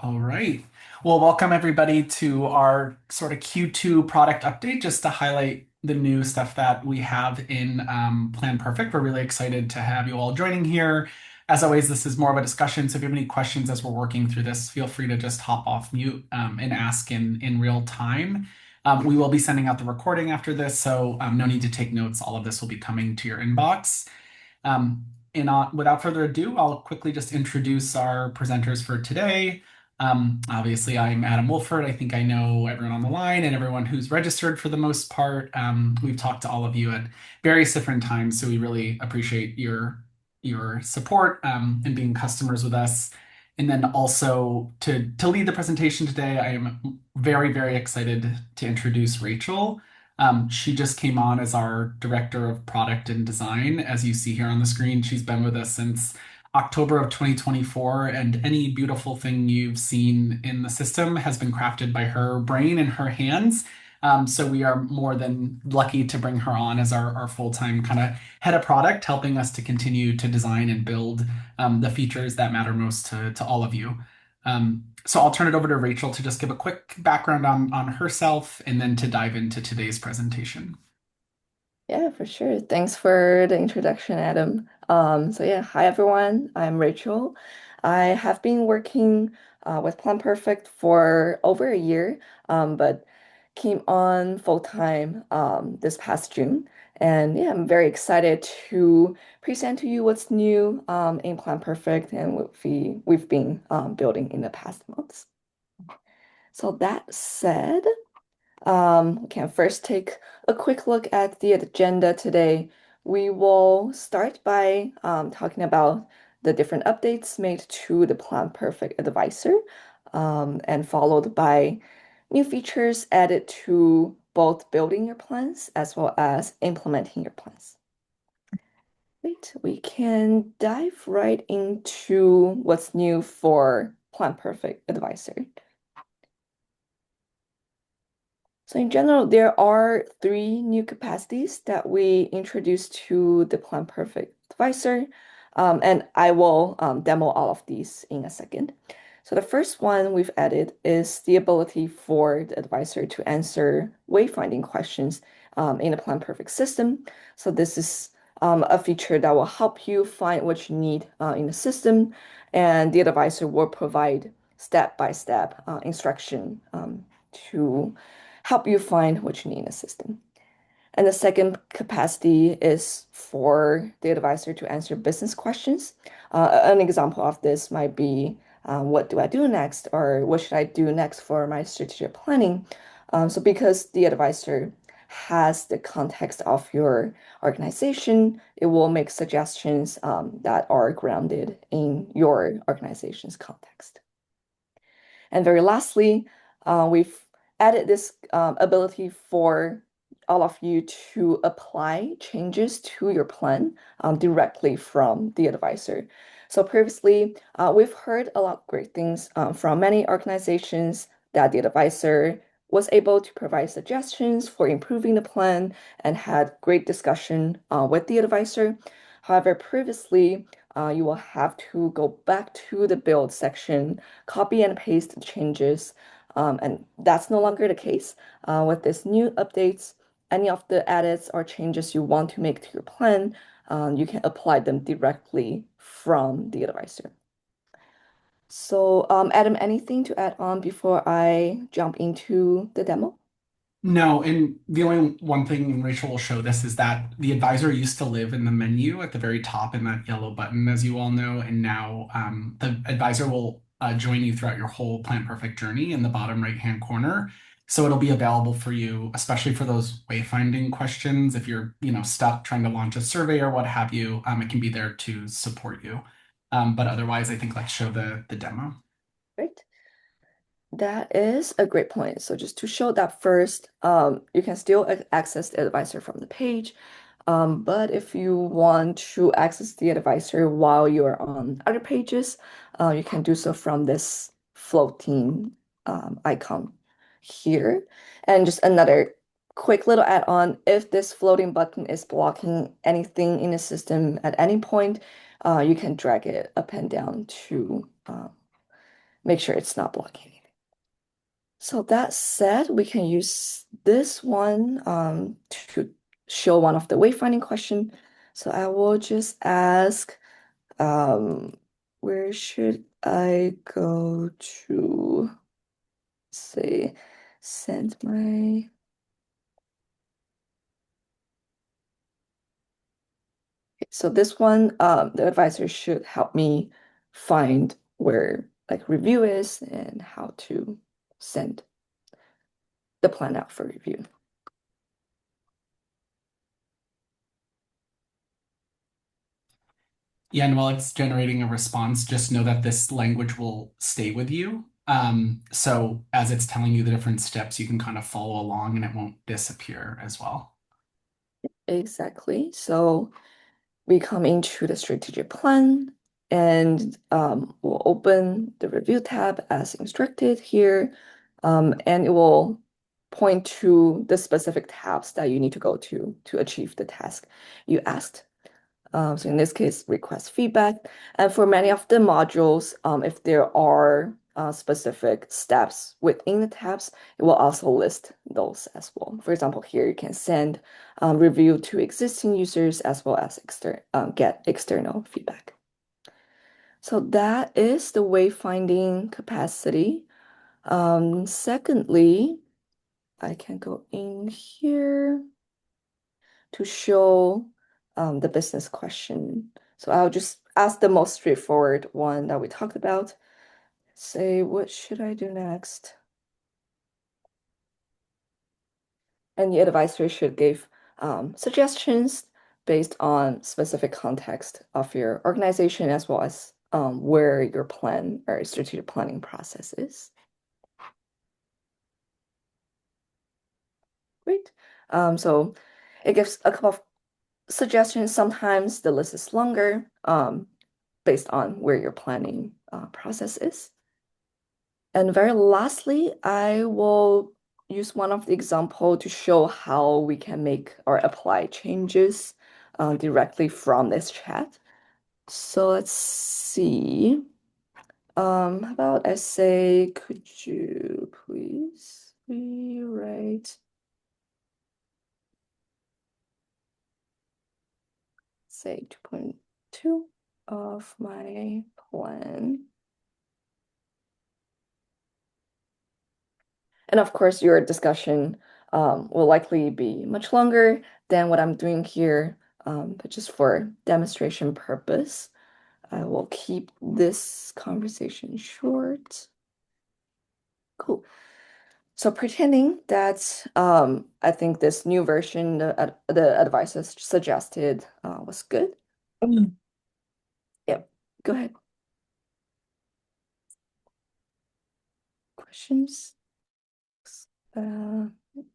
All right. Well, welcome everybody to our sort of Q2 product update, just to highlight the new stuff that we have in PlanPerfect. We're really excited to have you all joining here. As always, this is more of a discussion, so if you have any questions as we're working through this, feel free to just hop off mute and ask in real time. We will be sending out the recording after this, so no need to take notes. All of this will be coming to your inbox. Without further ado, I'll quickly just introduce our presenters for today. Obviously, I'm Adam Wolford. I think I know everyone on the line and everyone who's registered for the most part. We've talked to all of you at various different times, so we really appreciate your support and being customers with us. And then also to lead the presentation today, I am very excited to introduce Rachel. She just came on as our Director of Product and Design. As you see here on the screen, she's been with us since October of 2024, and any beautiful thing you've seen in the system has been crafted by her brain and her hands. So we are more than lucky to bring her on as our full-time kind of head of product, helping us to continue to design and build the features that matter most to all of you. So I'll turn it over to Rachel to just give a quick background on herself and then to dive into today's presentation. Yeah, for sure. Thanks for the introduction, Adam. Hi everyone. I'm Rachel. I have been working with PlanPerfect for over a year, but came on full time this past June. And yeah, I'm very excited to present to you what's new in PlanPerfect and what we've been building in the past months. So that said. We can first take a quick look at the agenda today. We will start by talking about the different updates made to the PlanPerfect Advisor, and followed by new features added to both building your plans as well as implementing your plans. Great, we can dive right into what's new for PlanPerfect Advisor. So in general, there are three new capacities that we introduced to the PlanPerfect Advisor, and I will demo all of these in a second. So the first one we've added is the ability for the advisor to answer wayfinding questions in the PlanPerfect system. So this is a feature that will help you find what you need in the system, and the advisor will provide step-by-step instruction to help you find what you need in a system. And the second capacity is for the advisor to answer business questions. An example of this might be, what do I do next? Or what should I do next for my strategic planning? So because the advisor has the context of your organization, it will make suggestions that are grounded in your organization's context. And very lastly, we've added this ability for all of you to apply changes to your plan directly from the advisor. So previously, we've heard a lot of great things from many organizations that the advisor was able to provide suggestions for improving the plan and had great discussion with the advisor. However, previously, you will have to go back to the build section, copy and paste the changes, and that's no longer the case. With this new updates, any of the edits or changes you want to make to your plan, you can apply them directly from the advisor. So, Adam, anything to add on before I jump into the demo? No, and the only one thing, and Rachel will show this, is that the advisor used to live in the menu at the very top in that yellow button, as you all know, and now the advisor will join you throughout your whole Plan Perfect journey in the bottom right-hand corner. So it'll be available for you, especially for those wayfinding questions. If you're, stuck trying to launch a survey or what have you, it can be there to support you. But otherwise, I think let's show the demo. Right. That is a great point. So just to show that first, you can still access the advisor from the page. But if you want to access the advisor while you're on other pages, you can do so from this floating icon here. And just another quick little add-on, if this floating button is blocking anything in the system at any point, you can drag it up and down to make sure it's not blocking anything. So that said, we can use this one to show one of the wayfinding question. So I will just ask, um, where should I go to say send my so this one, the advisor should help me find where like review is and how to send the plan out for review. Yeah, and while it's generating a response, just know that this language will stay with you. So as it's telling you the different steps, you can kind of follow along and it won't disappear as well. Exactly. So we come into the strategic plan and we'll open the review tab as instructed here. And it will point to the specific tabs that you need to go to achieve the task you asked. So in this case, request feedback. And for many of the modules, if there are specific steps within the tabs, it will also list those as well. For example, here you can send review to existing users as well as get external feedback. So that is the wayfinding capacity. Secondly, I can go in here to show the business question. So I'll just ask the most straightforward one that we talked about. Say, what should I do next? And the advisor should give suggestions based on specific context of your organization as well as where your plan or strategic planning process is. Great. So it gives a couple of suggestions. Sometimes the list is longer based on where your planning process is. And very lastly, I will use one of the example to show how we can make or apply changes directly from this chat. So let's see. How about I say, could you please rewrite, say 2.2 of my plan? And of course, your discussion will likely be much longer than what I'm doing here, but just for demonstration purpose, I will keep this conversation short. Cool. So pretending that I think this new version, the advices suggested was good. Yep, go ahead. Questions? Uh, I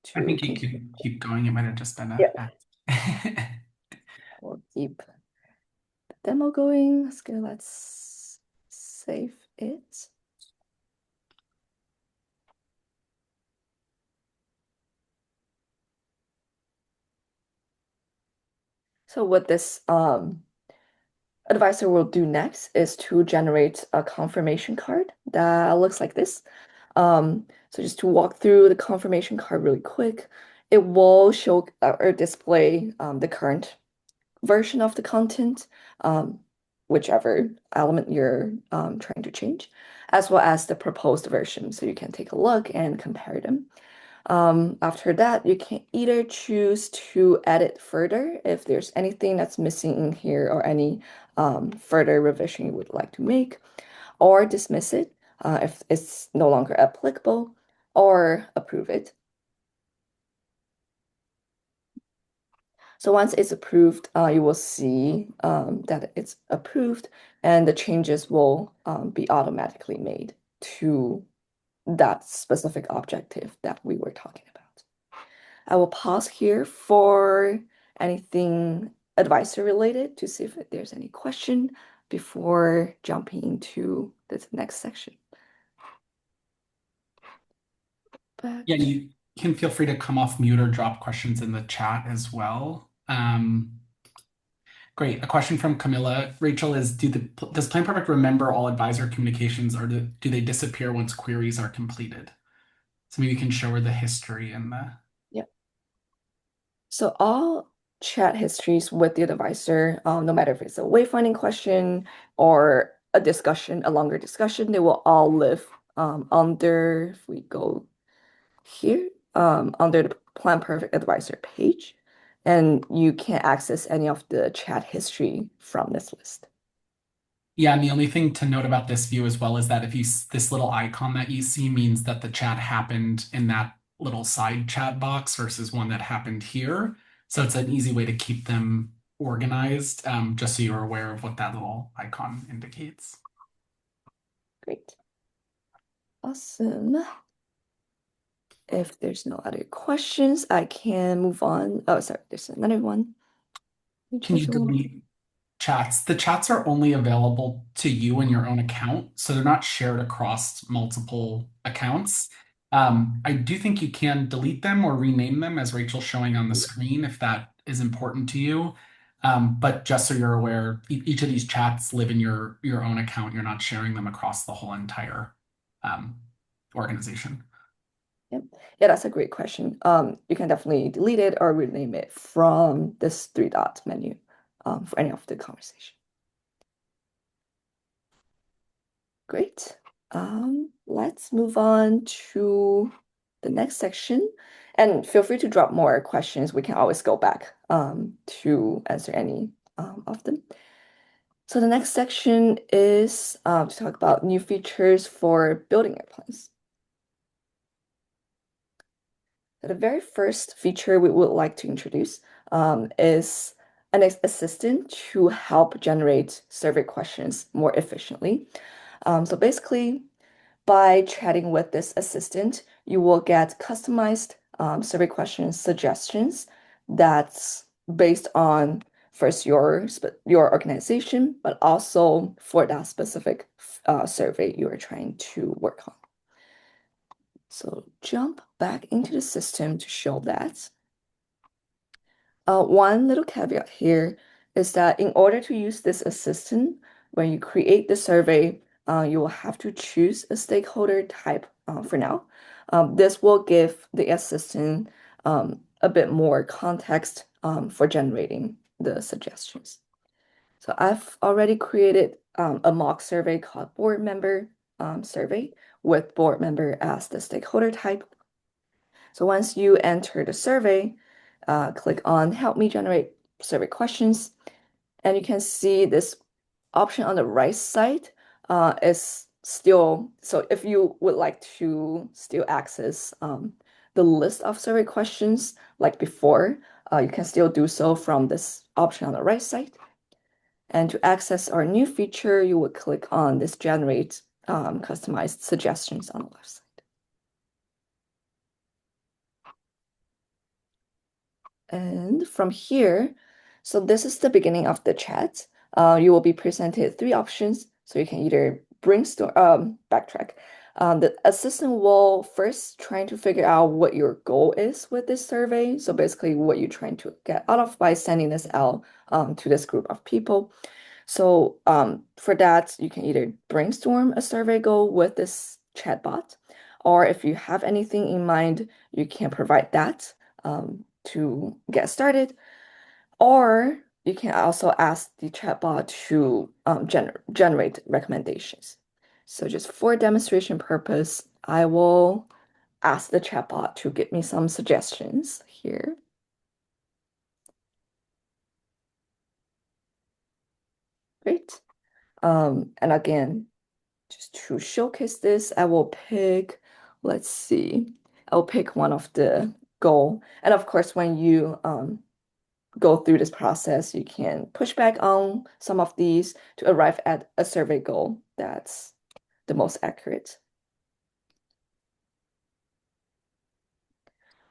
to think you continue. could keep going. It might have just been Yeah, a we'll keep the demo going. Let's go. Let's save it. So what this advisor will do next is to generate a confirmation card that looks like this. So just to walk through the confirmation card really quick, it will show or display the current version of the content, whichever element you're trying to change, as well as the proposed version. So you can take a look and compare them. After that, you can either choose to edit further if there's anything that's missing in here or any further revision you would like to make, or dismiss it if it's no longer applicable, or approve it. So once it's approved, you will see that it's approved and the changes will be automatically made to that specific objective that we were talking about. I will pause here for anything advisor related to see if there's any question before jumping into the next section. Back Yeah, to you can feel free to come off mute or drop questions in the chat as well. Great. A question from Camilla. Rachel is, does PlanPerfect remember all advisor communications or do they disappear once queries are completed? So maybe you can show her the history and the. Yep. So all chat histories with the advisor, no matter if it's a wayfinding question or a discussion, a longer discussion, they will all live under, if we go here, under the Plan Perfect Advisor page, and you can't access any of the chat history from this list. Yeah, and the only thing to note about this view as well is that if this little icon that you see means that the chat happened in that little side chat box versus one that happened here. So it's an easy way to keep them organized, just so you're aware of what that little icon indicates. Great. Awesome. If there's no other questions, I can move on. Oh, sorry, there's another one. Let me Can you change a little. delete chats? The chats are only available to you in your own account, so they're not shared across multiple accounts. I do think you can delete them or rename them, as Rachel's showing on the screen, if that is important to you. But just so you're aware, each of these chats live in your own account. You're not sharing them across the whole entire um, organization. Yep. Yeah, that's a great question. You can definitely delete it or rename it from this three dot menu for any of the conversation. Great. Let's move on to the next section. And feel free to drop more questions. We can always go back to answer any of them. So the next section is to talk about new features for building airplanes. So the very first feature we would like to introduce is an assistant to help generate survey questions more efficiently. So basically, by chatting with this assistant, you will get customized survey question suggestions that's based on first your organization, but also for that specific survey you are trying to work on. So jump back into the system to show that. One little caveat here is that in order to use this assistant, when you create the survey, you will have to choose a stakeholder type for now. This will give the assistant a bit more context for generating the suggestions. So I've already created a mock survey called board member survey with board member as the stakeholder type. So once you enter the survey, click on Help me generate survey questions, and you can see this option on the right side is still, so if you would like to still access the list of survey questions like before, you can still do so from this option on the right side. And to access our new feature, you would click on this Generate Customized Suggestions on the left side. And from here, so this is the beginning of the chat. You will be presented three options. So you can either brainstorm, backtrack. The assistant will first try to figure out what your goal is with this survey. So basically what you're trying to get out of by sending this out to this group of people. So for that, you can either brainstorm a survey goal with this chatbot, or if you have anything in mind, you can provide that to get started. Or you can also ask the chatbot to generate recommendations. So just for demonstration purpose, I will ask the chatbot to give me some suggestions here. Great. And again, just to showcase this, I will pick, let's see, I'll pick one of the goal. And of course, when you go through this process, you can push back on some of these to arrive at a survey goal that's the most accurate.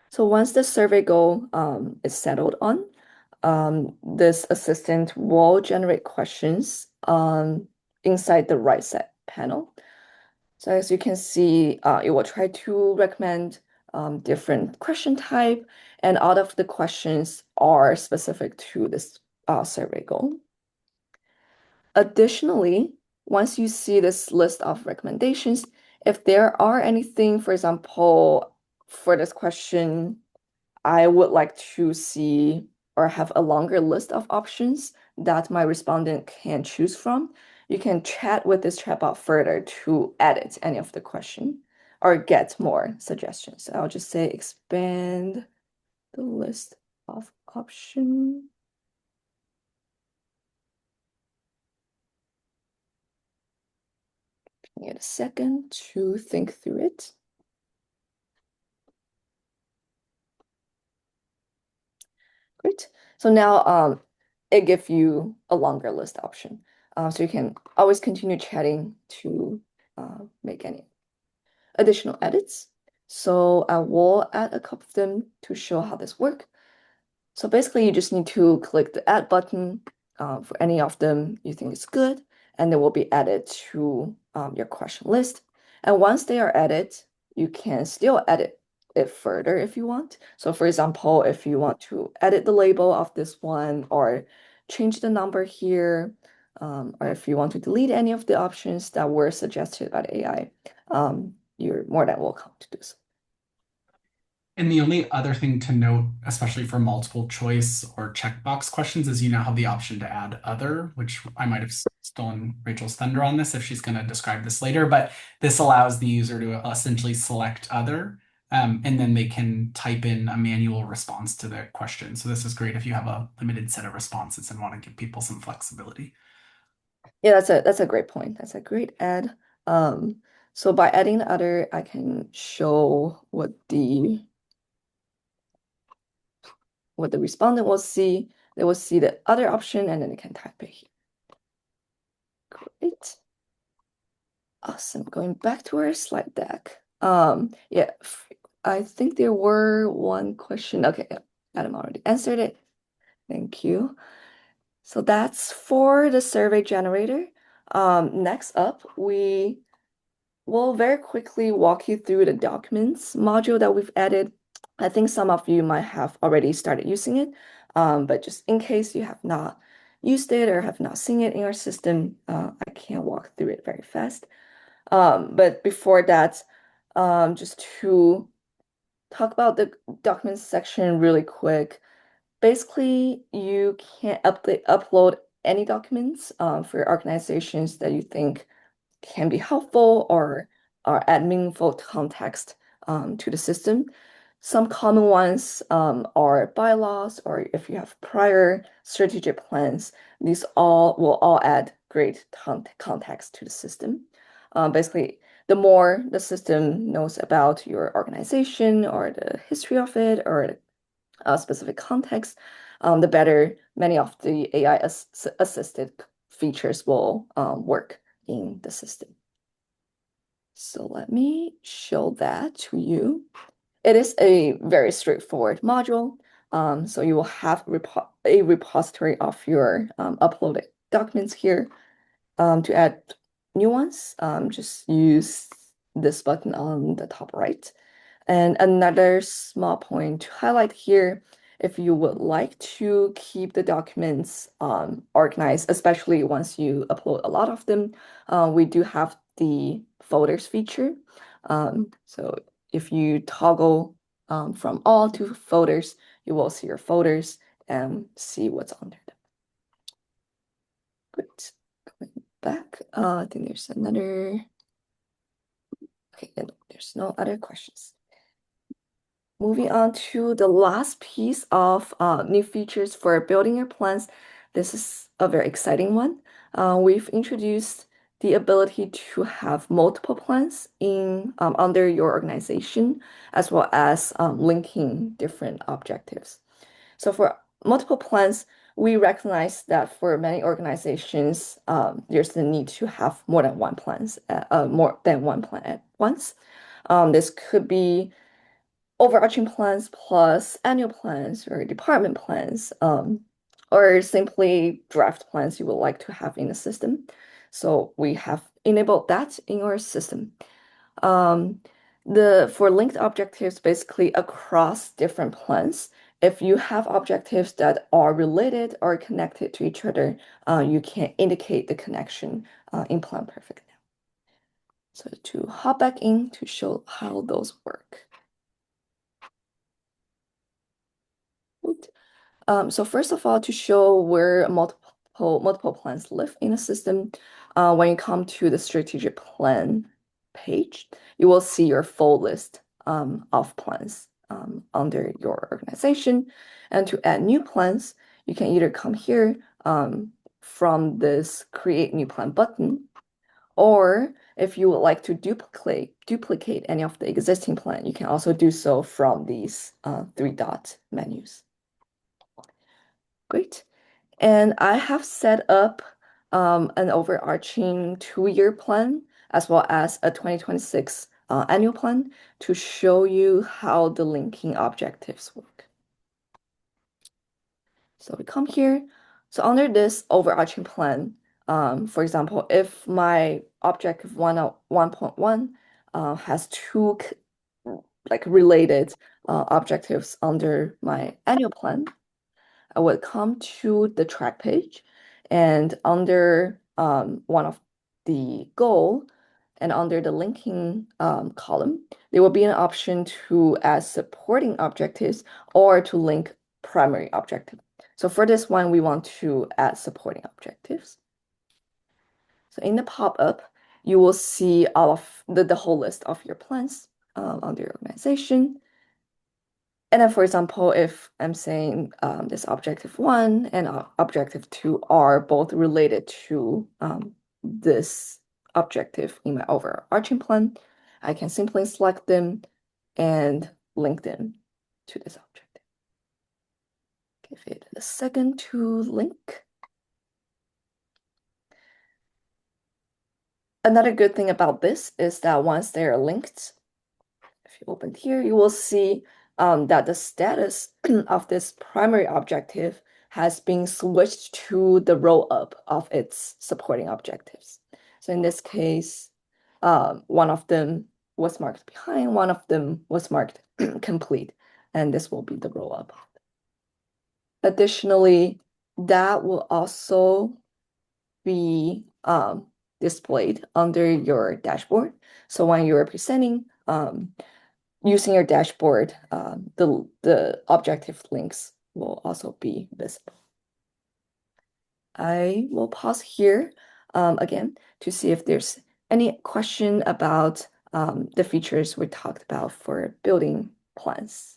So once the survey goal is settled on, this assistant will generate questions inside the right set panel. So as you can see, it will try to recommend different question type, and out of the questions are specific to this survey goal. Additionally, once you see this list of recommendations, if there are anything, for example, for this question, I would like to see or have a longer list of options that my respondent can choose from. You can chat with this chatbot further to edit any of the question or get more suggestions. I'll just say expand the list of options. Give it a second to think through it. Great. So now it gives you a longer list option. So you can always continue chatting to make any additional edits. So I will add a couple of them to show how this works. So basically, you just need to click the add button for any of them you think is good, and they will be added to your question list. And once they are added, you can still edit it further if you want. So for example, if you want to edit the label of this one or change the number here, or if you want to delete any of the options that were suggested by the AI, you're more than welcome to do so. And the only other thing to note, especially for multiple choice or checkbox questions, is you now have the option to add other, which I might have stolen Rachel's thunder on this if she's going to describe this later, but this allows the user to essentially select other, and then they can type in a manual response to the question. So this is great if you have a limited set of responses and want to give people some flexibility. Yeah, that's a great point. That's a great add. So by adding the other, I can show what the respondent will see. They will see the other option and then they can type it here. Great. Awesome. Going back to our slide deck. Yeah, I think there were one question. Okay, yeah, Adam already answered it. Thank you. So that's for the survey generator. Next up, we will very quickly walk you through the documents module that we've added. I think some of you might have already started using it, but just in case you have not used it or have not seen it in your system, I can walk through it very fast. But before that, just to talk about the documents section really quick. Basically, you can upload any documents for organizations that you think can be helpful or add meaningful context to the system. Some common ones are bylaws, or if you have prior strategic plans, these all will all add great context to the system. Basically, the more the system knows about your organization or the history of it or a specific context, the better many of the AI assisted features will work in the system. So let me show that to you. It is a very straightforward module. So you will have a repository of your uploaded documents here. To add new ones, just use this button on the top right. And another small point to highlight here, if you would like to keep the documents organized, especially once you upload a lot of them, we do have the folders feature. So if you toggle from all to folders, you will see your folders and see what's under them. Good. Going back, I think there's another. Okay, there's no other questions. Moving on to the last piece of new features for building your plans. This is a very exciting one. We've introduced the ability to have multiple plans in under your organization, as well as linking different objectives. So for multiple plans, we recognize that for many organizations, there's the need to have more than one more than one plan at once. This could be overarching plans plus annual plans or department plans, or simply draft plans you would like to have in the system. So we have enabled that in our system. For linked objectives, basically across different plans, If you have objectives that are related or connected to each other, you can indicate the connection in PlanPerfect now. So to hop back in to show how those work. Right. So first of all, to show where multiple plans live in a system, when you come to the strategic plan page, you will see your full list of plans under your organization. And to add new plans, you can either come here from this Create New Plan button, or if you would like to duplicate any of the existing plan, you can also do so from these three dot menus. Great. And I have set up an overarching 2-year plan as well as a 2026 annual plan to show you how the linking objectives work. So we come here. So under this overarching plan, for example, if my objective 1.1 has two like related objectives under my annual plan, I would come to the track page, and under one of the goal and under the linking column, there will be an option to add supporting objectives or to link primary objective. So for this one, we want to add supporting objectives. So in the pop-up, you will see all of the whole list of your plans under your organization. And then, for example, if I'm saying this objective 1 and objective 2 are both related to this objective in my overarching plan, I can simply select them and link them to this objective. Give it a second to link. Another good thing about this is that once they are linked, if you open here, you will see that the status of this primary objective has been switched to the roll up of its supporting objectives. So in this case, one of them was marked behind, one of them was marked complete, and this will be the roll up. Additionally, that will also be displayed under your dashboard. So when you're presenting, using your dashboard, the objective links will also be visible. I will pause here again to see if there's any question about the features we talked about for building plans.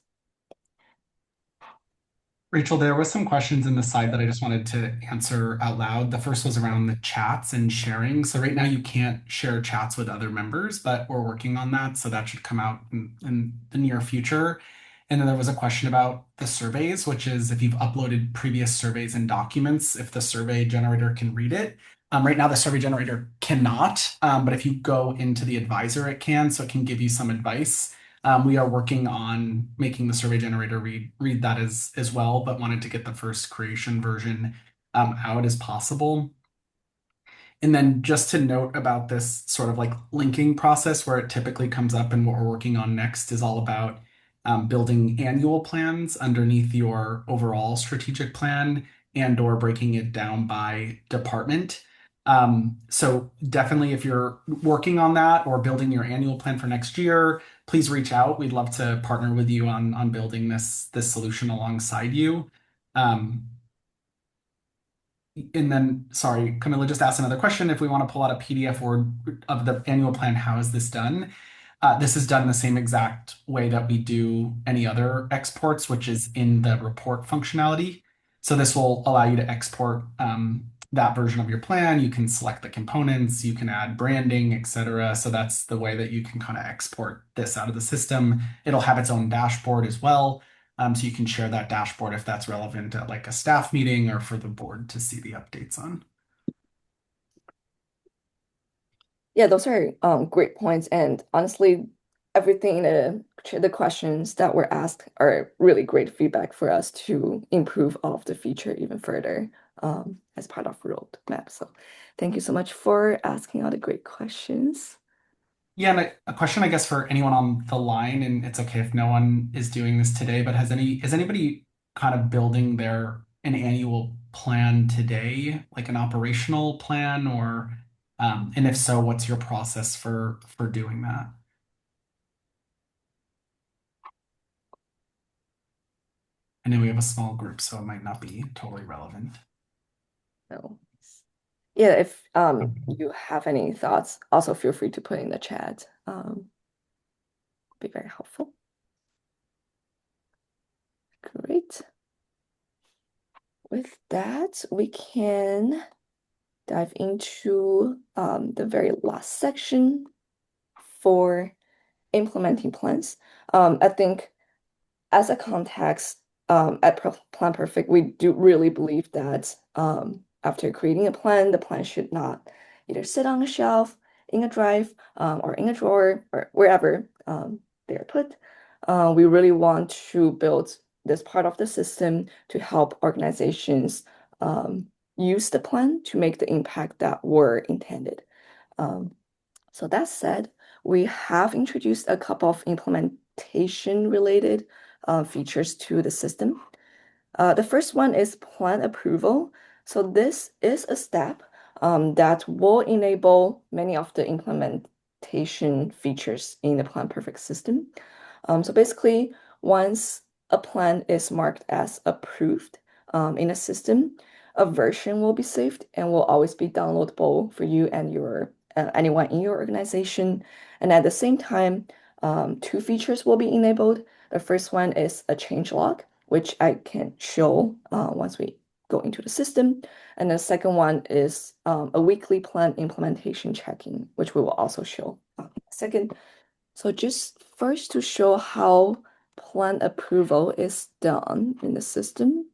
Rachel, there was some questions in the side that I just wanted to answer out loud. The first was around the chats and sharing. So right now you can't share chats with other members, but we're working on that. So that should come out in the near future. And then there was a question about the surveys, which is if you've uploaded previous surveys and documents, if the survey generator can read it. Right now the survey generator cannot, but if you go into the advisor, it can, so it can give you some advice. We are working on making the survey generator read that as well, but wanted to get the first creation version out as possible. And then just to note about this sort of like linking process where it typically comes up and what we're working on next is all about building annual plans underneath your overall strategic plan and or breaking it down by department. So definitely if you're working on that or building your annual plan for next year, please reach out. We'd love to partner with you on building this solution alongside you. Um, and then, sorry, Camilla just asked another question. If we want to pull out a PDF Word of the annual plan, how is this done? This is done the same exact way that we do any other exports, which is in the report functionality. So this will allow you to export that version of your plan. You can select the components, you can add branding, etc. So that's the way that you can kind of export this out of the system. It'll have its own dashboard as well. So you can share that dashboard if that's relevant at like a staff meeting or for the board to see the updates on. Yeah, those are great points. And honestly, everything in the questions that were asked are really great feedback for us to improve all of the feature even further as part of roadmap. So thank you so much for asking all the great questions. Yeah, and a question, I guess, for anyone on the line, and it's okay if no one is doing this today, but has anybody kind of building an annual plan today, like an operational plan, or and if so, what's your process for doing that? I know we have a small group, so it might not be totally relevant. No. Yeah, if you have any thoughts, also feel free to put in the chat. Be very helpful. Great. With that, we can dive into the very last section for implementing plans. I think as a context, at PlanPerfect, we do really believe that after creating a plan, the plan should not either sit on a shelf, in a drive, or in a drawer, or wherever they're put. We really want to build this part of the system to help organizations use the plan to make the impact that were intended. Um, so that said, we have introduced a couple of implementation related features to the system. The first one is plan approval. So this is a step that will enable many of the implementation features in the PlanPerfect system. So basically, once a plan is marked as approved in a system, a version will be saved and will always be downloadable for you and your anyone in your organization. And at the same time, two features will be enabled. The first one is a change log, which I can show once we go into the system. And the second one is a weekly plan implementation checking, which we will also show in a second. So just first to show how plan approval is done in the system.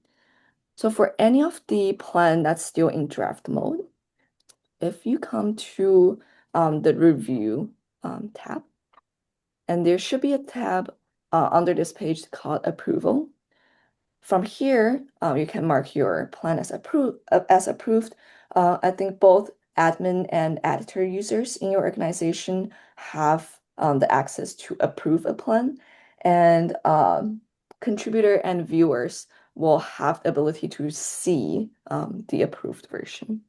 So for any of the plan that's still in draft mode, if you come to the review tab, and there should be a tab under this page called approval. From here, you can mark your plan as approved. I think both admin and editor users in your organization have the access to approve a plan, and contributor and viewers will have the ability to see the approved version.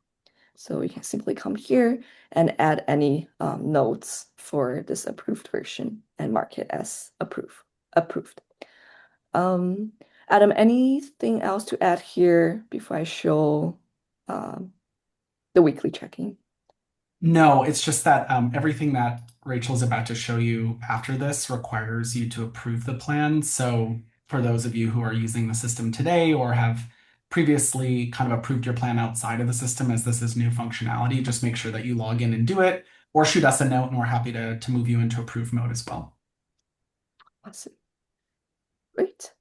So you can simply come here and add any notes for this approved version and mark it as approved. Um, Adam, anything else to add here before I show um, the weekly checking? No, it's just that everything that Rachel's about to show you after this requires you to approve the plan. So for those of you who are using the system today or have previously kind of approved your plan outside of the system as this is new functionality, just make sure that you log in and do it or shoot us a note and we're happy to move you into approved mode as well. Awesome. Great.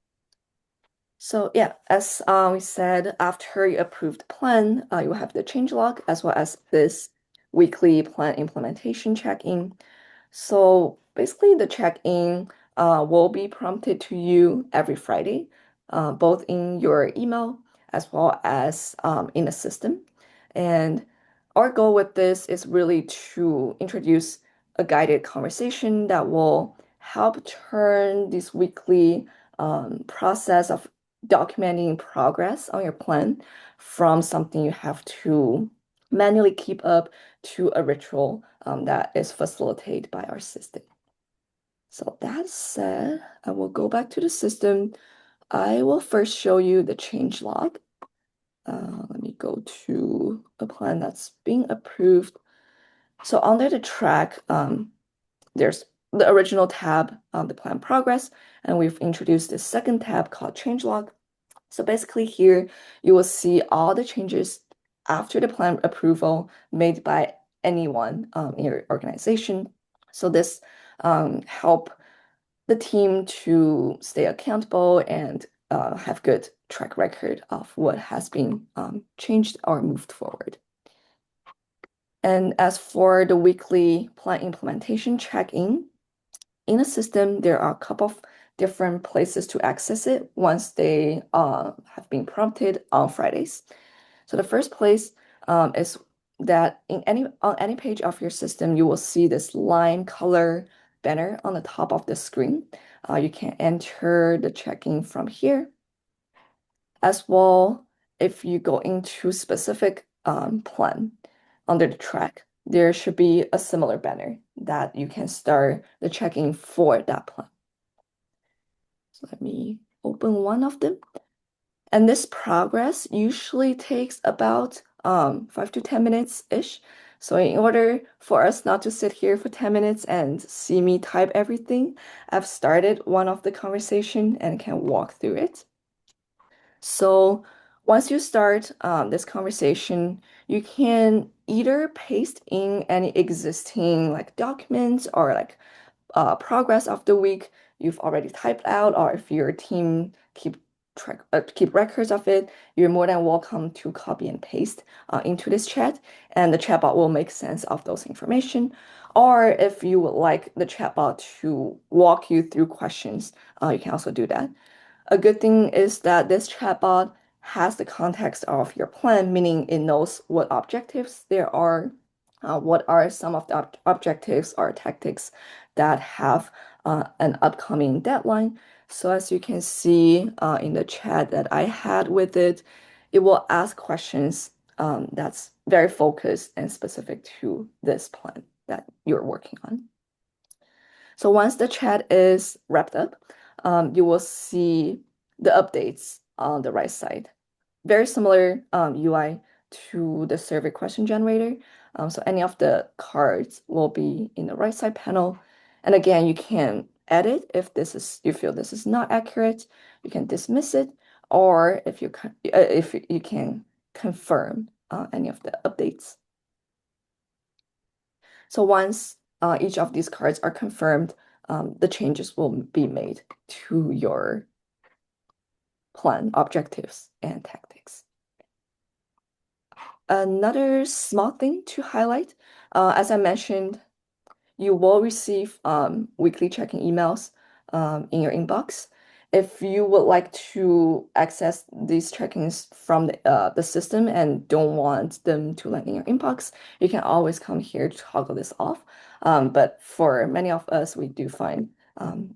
So yeah, as we said, after you approve the plan, you will have the change log as well as this weekly plan implementation check-in. So basically, the check-in will be prompted to you every Friday, both in your email as well as in the system. And our goal with this is really to introduce a guided conversation that will help turn this weekly process of documenting progress on your plan from something you have to manually keep up to a ritual that is facilitated by our system. So that said, I will go back to the system. I will first show you the change log. Let me go to a plan that's being approved. So under the track, there's the original tab, the plan progress, and we've introduced this second tab called change log. So basically here, you will see all the changes after the plan approval made by anyone in your organization. So this help the team to stay accountable and have good track record of what has been changed or moved forward. And as for the weekly plan implementation check-in, in the system, there are a couple of different places to access it once they have been prompted on Fridays. So the first place is that on any page of your system, you will see this lime color banner on the top of the screen. You can enter the check-in from here. As well, if you go into specific plan under the track, there should be a similar banner that you can start the check-in for that plan. So let me open one of them. And this progress usually takes about 5 to 10 minutes-ish. So in order for us not to sit here for 10 minutes and see me type everything, I've started one of the conversation and can walk through it. So once you start this conversation, you can either paste in any existing like documents or like progress of the week you've already typed out, or if your team keep records of it, you're more than welcome to copy and paste into this chat, and the chatbot will make sense of those information. Or if you would like the chatbot to walk you through questions, you can also do that. A good thing is that this chatbot has the context of your plan, meaning it knows what objectives there are, what are some of the objectives or tactics that have an upcoming deadline. So as you can see in the chat that I had with it, it will ask questions that's very focused and specific to this plan that you're working on. So once the chat is wrapped up, you will see the updates on the right side. Very similar UI to the survey question generator. So any of the cards will be in the right side panel. And again, you can edit if you feel this is not accurate, you can dismiss it, or if you can confirm any of the updates. So once each of these cards are confirmed, the changes will be made to your plan, objectives, and tactics. Another small thing to highlight, as I mentioned, you will receive weekly check-in emails in your inbox. If you would like to access these check-ins from the system and don't want them to land in your inbox, you can always come here to toggle this off. But for many of us, we do find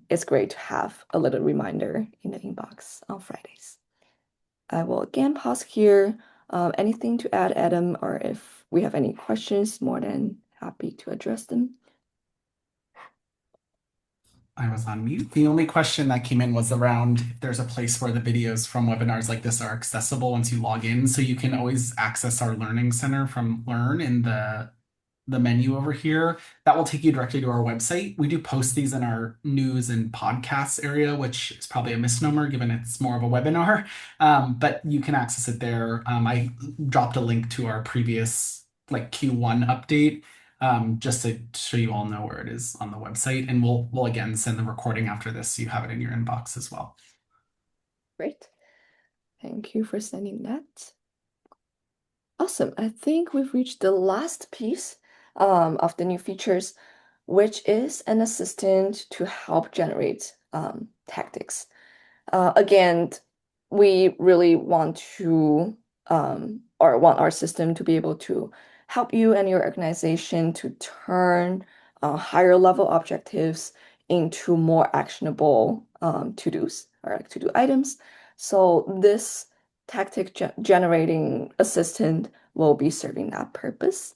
it's great to have a little reminder in the inbox on Fridays. I will again pause here. Anything to add, Adam, or if we have any questions, more than happy to address them. I was on mute. The only question that came in was around if there's a place where the videos from webinars like this are accessible once you log in. So you can always access our Learning Center from Learn in the menu over here. That will take you directly to our website. We do post these in our news and podcasts area, which is probably a misnomer given it's more of a webinar. But you can access it there. I dropped a link to our previous like Q1 update just to show you all know where it is on the website. And we'll again send the recording after this so you have it in your inbox as well. Great. Thank you for sending that. Awesome. I think we've reached the last piece of the new features, which is an assistant to help generate tactics. Again, we really want to or want our system to be able to help you and your organization to turn higher level objectives into more actionable to-dos or like to-do items. So this tactic generating assistant will be serving that purpose.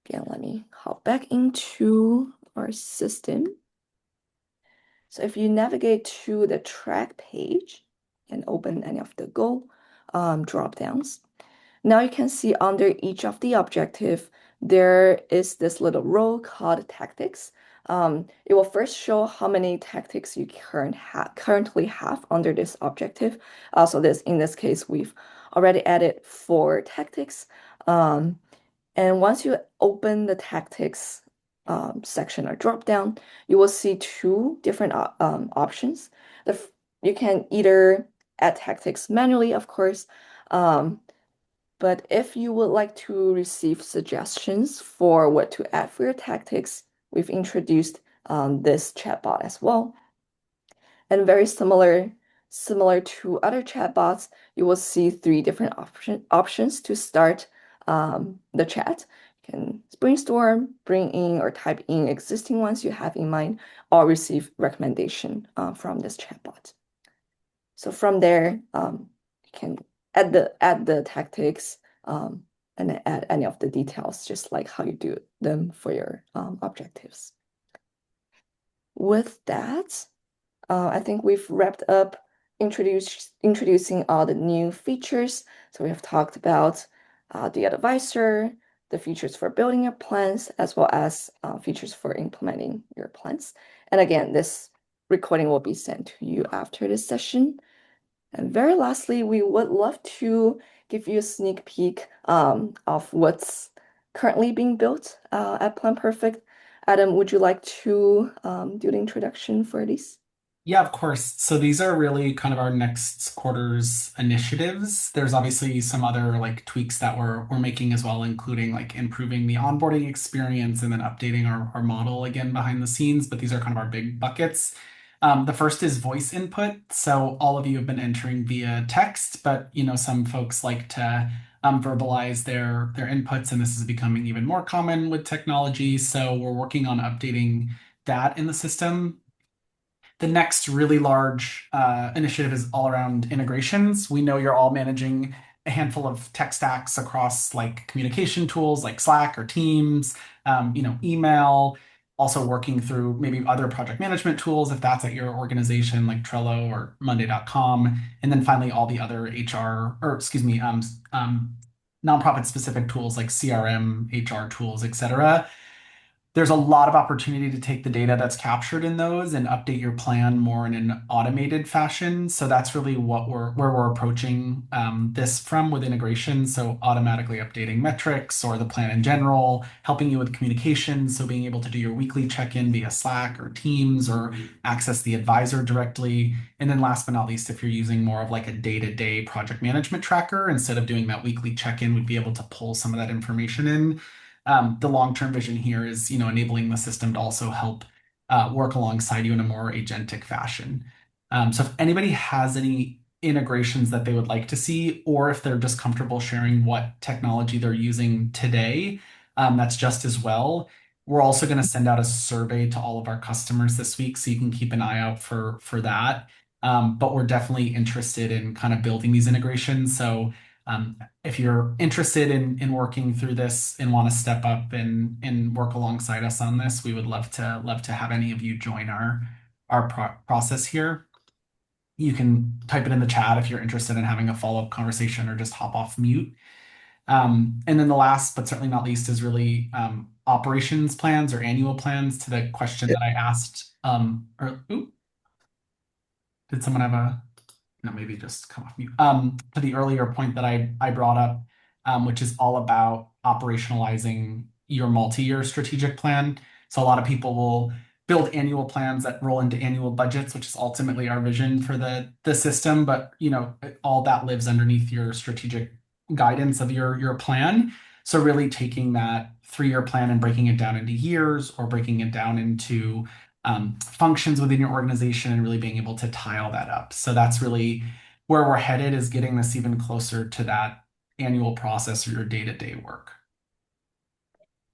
Again, let me hop back into our system. So if you navigate to the track page and open any of the goal drop downs, now you can see under each of the objective, there is this little row called tactics. It will first show how many tactics you currently have under this objective. So in this case, we've already added 4 tactics. And once you open the tactics section or drop down, you will see 2 different options. You can either add tactics manually, of course, but if you would like to receive suggestions for what to add for your tactics, we've introduced this chatbot as well. And very similar to other chatbots, you will see 3 different options to start the chat. You can brainstorm, bring in or type in existing ones you have in mind, or receive recommendation from this chatbot. So from there, you can add the tactics and then add any of the details, just like how you do them for your objectives. With that, I think we've wrapped up introducing all the new features. So we have talked about the advisor, the features for building your plans, as well as features for implementing your plans. And again, this recording will be sent to you after this session. And very lastly, we would love to give you a sneak peek of what's currently being built at PlanPerfect. Adam, would you like to do the introduction for this? Yeah, of course. So these are really kind of our next quarter's initiatives. There's obviously some other like tweaks that we're making as well, including like improving the onboarding experience and then updating our model again behind the scenes. But these are kind of our big buckets. The first is voice input. So all of you have been entering via text, but some folks like to verbalize their inputs, and this is becoming even more common with technology. So we're working on updating that in the system. The next really large initiative is all around integrations. We know you're all managing a handful of tech stacks across like communication tools like Slack or Teams, email, also working through maybe other project management tools if that's at your organization like Trello or Monday.com. And then finally, all the other HR, or excuse me, nonprofit specific tools like CRM, HR tools, etc. There's a lot of opportunity to take the data that's captured in those and update your plan more in an automated fashion. So that's really where we're approaching this from with integration. So automatically updating metrics or the plan in general, helping you with communication. So being able to do your weekly check-in via Slack or Teams or access the advisor directly. And then last but not least, if you're using more of like a day-to-day project management tracker, instead of doing that weekly check-in, we'd be able to pull some of that information in. The long-term vision here is, enabling the system to also help work alongside you in a more agentic fashion. So if anybody has any integrations that they would like to see, or if they're just comfortable sharing what technology they're using today, that's just as well. We're also going to send out a survey to all of our customers this week, so you can keep an eye out for that. But we're definitely interested in kind of building these integrations. So if you're interested in working through this and want to step up and work alongside us on this, we would love to have any of you join our process here. You can type it in the chat if you're interested in having a follow-up conversation or just hop off mute. And then the last, but certainly not least, is really operations plans or annual plans to the question that I asked. Did someone have a no, maybe just come off mute. To the earlier point that I brought up, which is all about operationalizing your multi-year strategic plan. So a lot of people will build annual plans that roll into annual budgets, which is ultimately our vision for the system. But all that lives underneath your strategic guidance of your plan. So really taking that 3-year plan and breaking it down into years or breaking it down into functions within your organization and really being able to tie all that up. So that's really where we're headed, is getting this even closer to that annual process or your day-to-day work.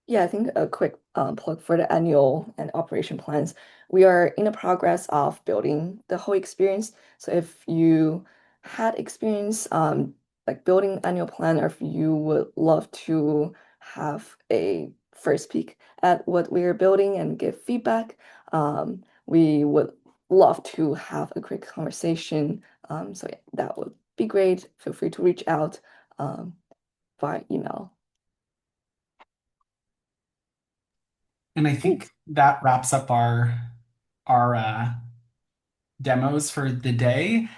Yeah, I think a quick plug for the annual and operation plans. We are in the progress of building the whole experience. So if you had experience like building annual plan, or if you would love to have a first peek at what we are building and give feedback, we would love to have a quick conversation. So yeah, that would be great. Feel free to reach out via email. And I Great. think that wraps up our demos for the day.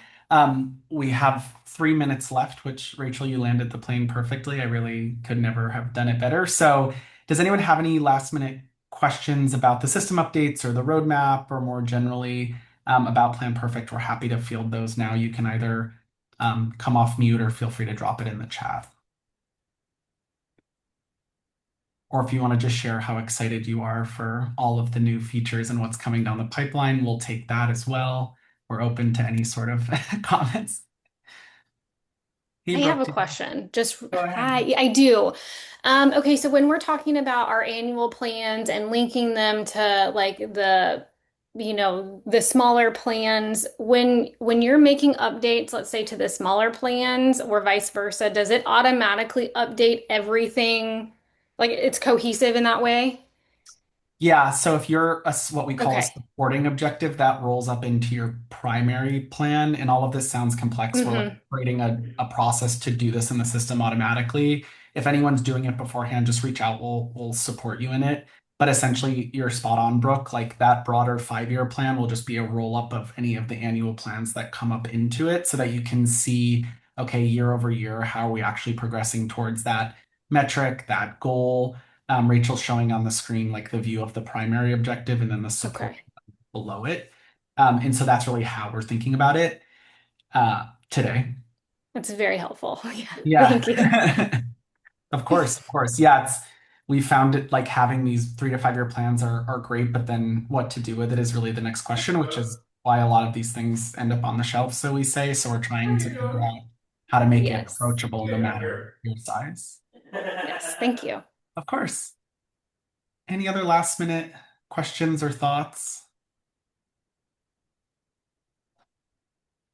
We have 3 minutes left, which Rachel, you landed the plane perfectly. I really could never have done it better. So, does anyone have any last minute questions about the system updates or the roadmap, or more generally about PlanPerfect? We're happy to field those now. You can either come off mute or feel free to drop it in the chat. Or if you want to just share how excited you are for all of the new features and what's coming down the pipeline, we'll take that as well. We're open to any sort of comments. Hey, I have Brooke, a question. Just go ahead. hi, I do. Okay, so when we're talking about our annual plans and linking them to like the smaller plans, when you're making updates, let's say to the smaller plans or vice versa, does it automatically update everything? Like it's cohesive in that way? Yeah, so if you're what we call a Okay. supporting objective, that rolls up into your primary plan. And all of this sounds complex. We're like Hmm. creating a process to do this in the system automatically. If anyone's doing it beforehand, just reach out. We'll support you in it. But essentially, you're spot on, Brooke. Like that broader 5-year plan will just be a roll up of any of the annual plans that come up into it so that you can see, okay, year over year, how are we actually progressing towards that metric, that goal. Rachel's showing on the screen like the view of the primary objective and then the support Okay. below it. And so that's really how we're thinking about it today. That's very helpful. Yeah. Thank you. Yeah. Of course, of course. Yeah, we found it like having these 3 to 5 year plans are great, but then what to do with it is really the next question, which is why a lot of these things end up on the shelf, so we say. So we're trying to figure out how to make it Yes. approachable no matter your size. Yes. Thank you. Of course. Any other last minute questions or thoughts?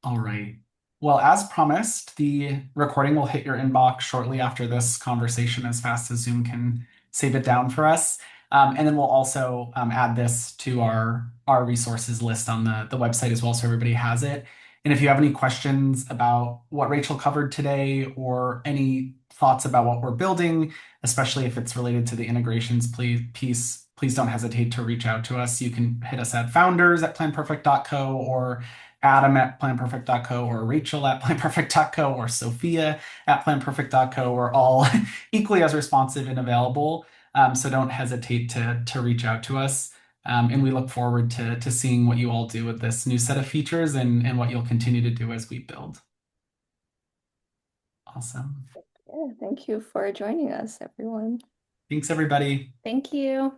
All right. Well, as promised, the recording will hit your inbox shortly after this conversation as fast as Zoom can save it down for us. And then we'll also add this to our resources list on the website as well, so everybody has it. And if you have any questions about what Rachel covered today or any thoughts about what we're building, especially if it's related to the integrations please don't hesitate to reach out to us. You can hit us at founders@planperfect.co or Adam at planperfect.co or Rachel at planperfect.co or Sophia at planperfect.co. We're all equally as responsive and available. So don't hesitate to reach out to us. And we look forward to seeing what you all do with this new set of features and what you'll continue to do as we build. Awesome. Yeah, thank you for joining us, everyone. Thanks, everybody. Thank you.